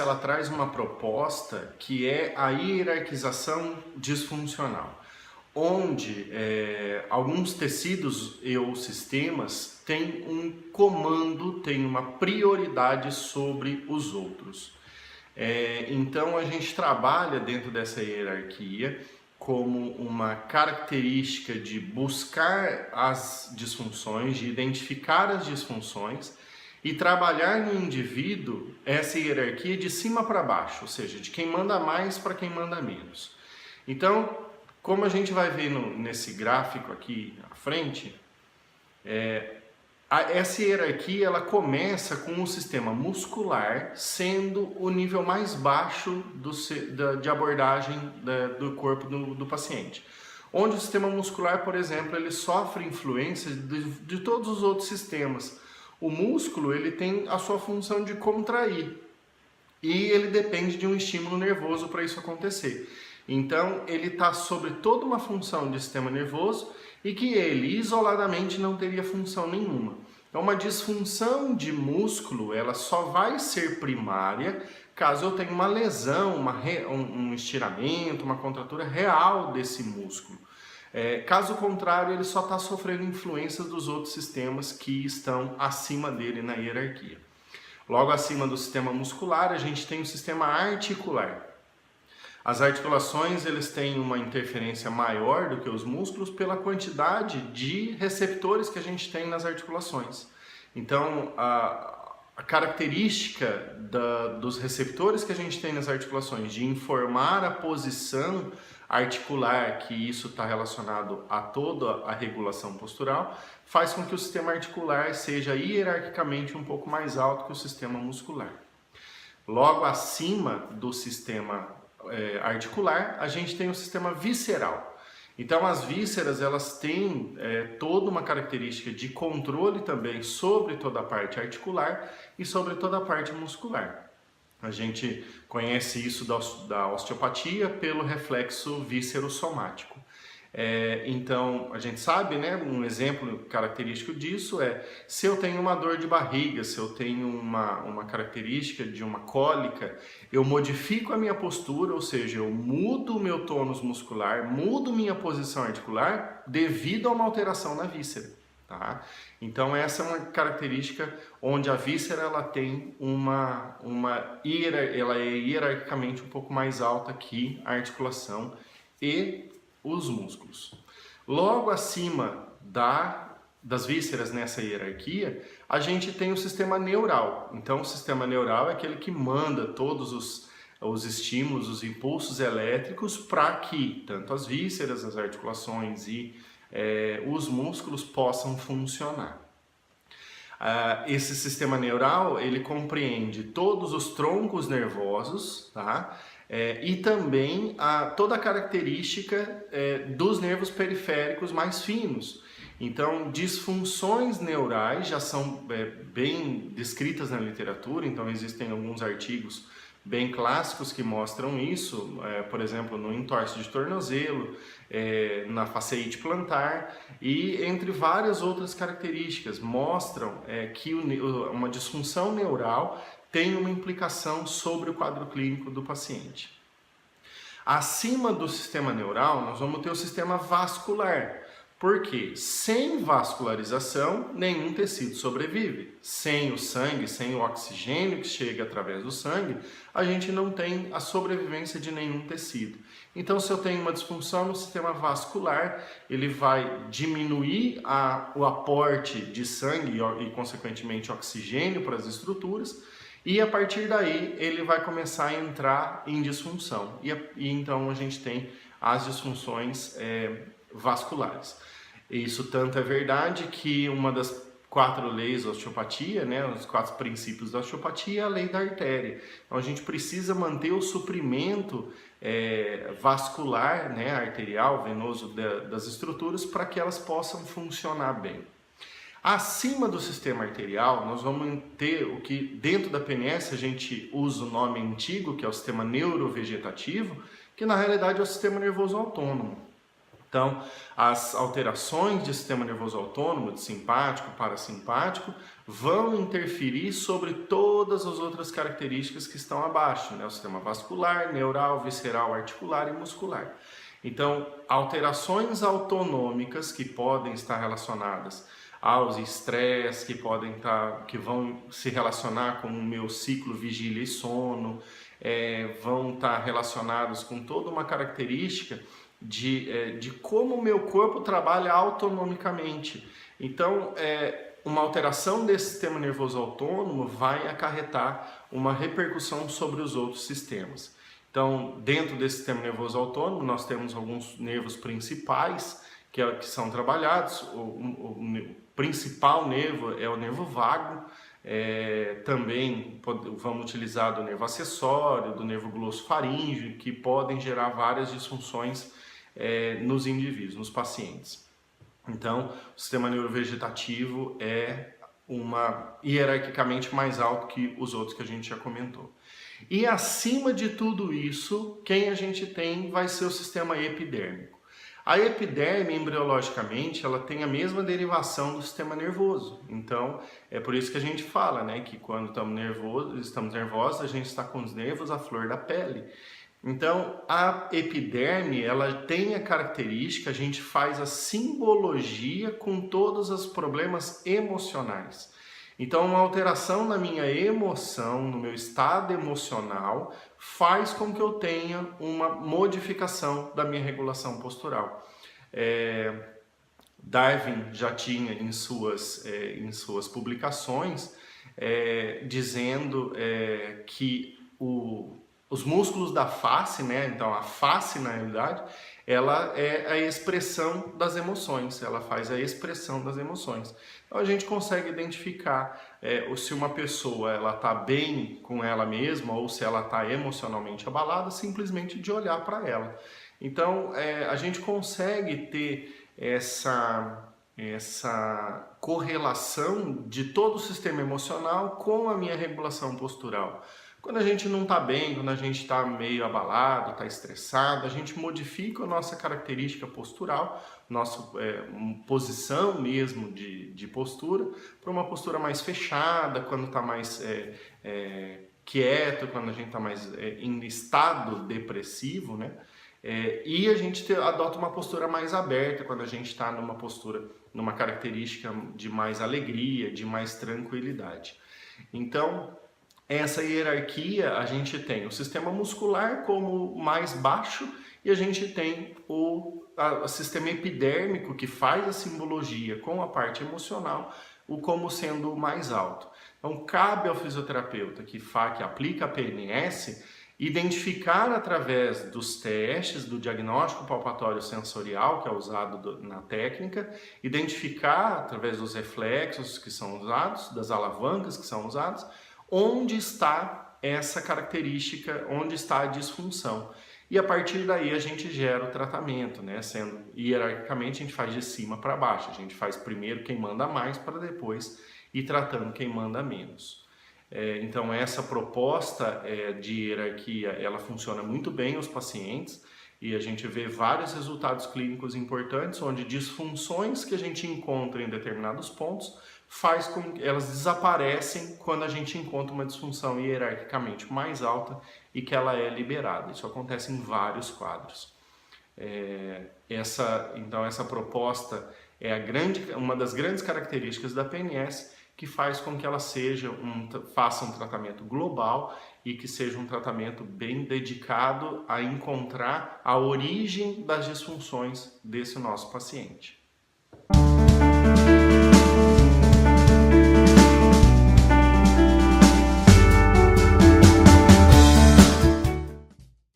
ela traz uma proposta que é a hierarquização disfuncional, onde alguns tecidos ou sistemas têm um comando, têm uma prioridade sobre os outros. Então a gente trabalha dentro dessa hierarquia como uma característica de buscar as disfunções, de identificar as disfunções e trabalhar no indivíduo essa hierarquia de cima para baixo, ou seja, de quem manda mais para quem manda menos. Então, como a gente vai ver nesse gráfico aqui à frente, essa hierarquia ela começa com o sistema muscular sendo o nível mais baixo de abordagem do corpo do paciente. Onde o sistema muscular, por exemplo, ele sofre influência de todos os outros sistemas. O músculo ele tem a sua função de contrair e ele depende de um estímulo nervoso para isso acontecer. Então ele está sobre toda uma função de sistema nervoso e que ele isoladamente não teria função nenhuma. Então uma disfunção de músculo ela só vai ser primária caso eu tenha uma lesão, um estiramento, uma contratura real desse músculo. Caso contrário, ele só está sofrendo influências dos outros sistemas que estão acima dele na hierarquia. Logo acima do sistema muscular, a gente tem o sistema articular. As articulações eles têm uma interferência maior do que os músculos pela quantidade de receptores que a gente tem nas articulações. Então, a característica dos receptores que a gente tem nas articulações de informar a posição articular, que isso está relacionado a toda a regulação postural, faz com que o sistema articular seja hierarquicamente um pouco mais alto que o sistema muscular. Logo acima do sistema articular, a gente tem o sistema visceral. Então as vísceras elas têm toda uma característica de controle também sobre toda a parte articular e sobre toda a parte muscular. A gente conhece isso da osteopatia pelo reflexo víscero-somático. Então, a gente sabe, né, um exemplo característico disso se eu tenho uma dor de barriga, se eu tenho uma característica de uma cólica, eu modifico a minha postura, ou seja, eu mudo o meu tônus muscular, mudo minha posição articular devido a uma alteração na víscera. Tá? Então essa é uma característica onde a víscera ela tem ela é hierarquicamente um pouco mais alta que a articulação e os músculos. Logo acima das vísceras nessa hierarquia, a gente tem o sistema neural. Então o sistema neural é aquele que manda todos os estímulos, os impulsos elétricos para que tanto as vísceras, as articulações e os músculos possam funcionar. Esse sistema neural ele compreende todos os troncos nervosos, tá? E também toda a característica dos nervos periféricos mais finos. Então, disfunções neurais já são bem descritas na literatura, então existem alguns artigos bem clássicos que mostram isso, por exemplo, no entorse de tornozelo, na faceite plantar e entre várias outras características mostram que uma disfunção neural tem uma implicação sobre o quadro clínico do paciente. Acima do sistema neural, nós vamos ter o sistema vascular. Porque sem vascularização, nenhum tecido sobrevive. Sem o sangue, sem o oxigênio que chega através do sangue, a gente não tem a sobrevivência de nenhum tecido. Então, se eu tenho uma disfunção no sistema vascular, ele vai diminuir o aporte de sangue e, consequentemente, oxigênio para as estruturas, e a partir daí ele vai começar a entrar em disfunção. E então a gente tem as disfunções vasculares. Isso tanto é verdade que uma das 4 leis da osteopatia, né, os 4 princípios da osteopatia é a lei da artéria. Então a gente precisa manter o suprimento vascular, né, arterial, venoso das estruturas para que elas possam funcionar bem. Acima do sistema arterial, nós vamos ter o que dentro da PNS a gente usa o nome antigo, que é o sistema neurovegetativo, que na realidade é o sistema nervoso autônomo. Então, as alterações de sistema nervoso autônomo, de simpático, parasimpático, vão interferir sobre todas as outras características que estão abaixo, né? O sistema vascular, neural, visceral, articular e muscular. Então, alterações autonômicas que podem estar relacionadas aos estresse, que vão se relacionar com o meu ciclo vigília e sono, vão estar relacionados com toda uma característica de como o meu corpo trabalha autonomicamente. Então, uma alteração desse sistema nervoso autônomo vai acarretar uma repercussão sobre os outros sistemas. Então, dentro desse sistema nervoso autônomo, nós temos alguns nervos principais que são trabalhados. O principal nervo é o nervo vago. Também vamos utilizar do nervo acessório, do nervo glossofaríngeo, que podem gerar várias disfunções nos indivíduos, nos pacientes. Então, o sistema neurovegetativo é hierarquicamente mais alto que os outros que a gente já comentou. E acima de tudo isso, quem a gente tem vai ser o sistema epidérmico. A epiderme, embriologicamente, ela tem a mesma derivação do sistema nervoso. Então, é por isso que a gente fala, né, que quando estamos nervosos, a gente está com os nervos à flor da pele. Então, a epiderme, ela tem a característica, a gente faz a simbologia com todos os problemas emocionais. Então, uma alteração na minha emoção, no meu estado emocional, faz com que eu tenha uma modificação da minha regulação postural. Darwin já tinha em suas publicações dizendo que os músculos da face, né? Então a face na realidade, ela é a expressão das emoções, ela faz a expressão das emoções. Então a gente consegue identificar se uma pessoa ela está bem com ela mesma ou se ela está emocionalmente abalada, simplesmente de olhar para ela. Então a gente consegue ter essa correlação de todo o sistema emocional com a minha regulação postural. Quando a gente não está bem, quando a gente está meio abalado, está estressado, a gente modifica a nossa característica postural, nossa posição mesmo de postura, para uma postura mais fechada, quando está mais quieto, quando a gente está mais em estado depressivo, né? E a gente adota uma postura mais aberta quando a gente está numa característica de mais alegria, de mais tranquilidade. Então, essa hierarquia, a gente tem o sistema muscular como mais baixo e a gente tem o sistema epidérmico, que faz a simbologia com a parte emocional, como sendo o mais alto. Então, cabe ao fisioterapeuta que aplica a PNS identificar através dos testes, do diagnóstico palpatório sensorial que é usado na técnica, identificar através dos reflexos que são usados, das alavancas que são usadas, onde está essa característica, onde está a disfunção. E a partir daí a gente gera o tratamento, né? Sendo hierarquicamente a gente faz de cima para baixo, a gente faz primeiro quem manda mais para depois ir tratando quem manda menos. Então essa proposta de hierarquia, ela funciona muito bem aos pacientes e a gente vê vários resultados clínicos importantes, onde disfunções que a gente encontra em determinados pontos faz com que elas desaparecem quando a gente encontra uma disfunção hierarquicamente mais alta e que ela é liberada. Isso acontece em vários quadros. Então essa proposta é uma das grandes características da PNS, que faz com que ela faça um tratamento global e que seja um tratamento bem dedicado a encontrar a origem das disfunções desse nosso paciente.